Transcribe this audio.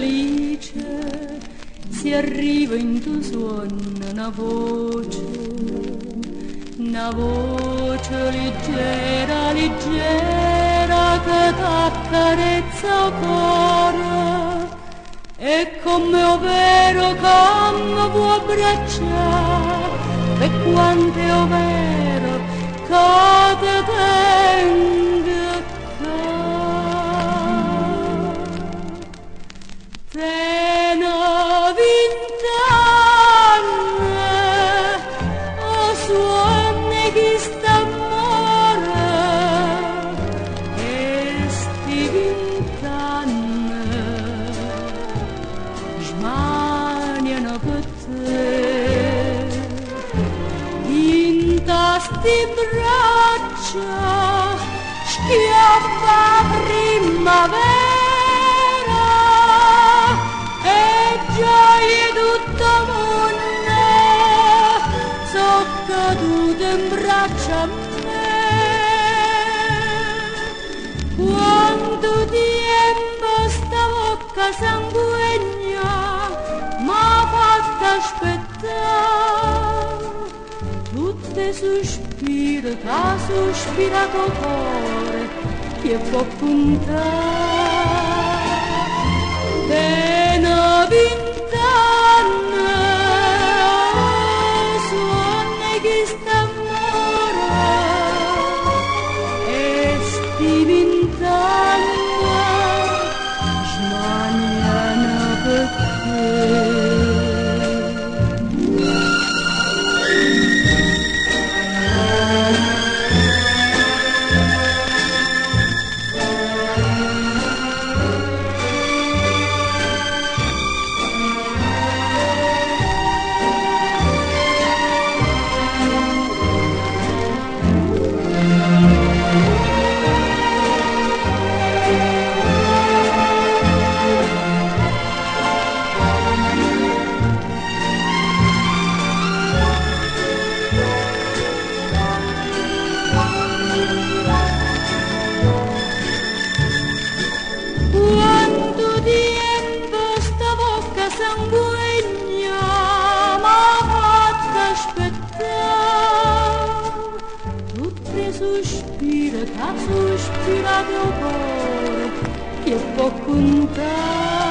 felice si arriva in tu suono una voce leggera, leggera che t'accarezza il cuore e come ovvero come può abbracciare e quanto è ovvero che te tenga Treno vent'anni, o suonne chi st'amore, e sti vent'anni smaniano per te. In tasti braccia schiaffa primavera, gioie tutto mondo so cadute in braccia a me quanto tempo sta bocca sanguigna m'ha fatta aspettare tutte sospiro che ha sospirato il cuore che può puntare vent'anni, suonne chi st'amore, e sti vent'anni smaniano per te. Sanguigna m'ha fatta aspettare tutte sospiro che ha sospirato il cuore che può contare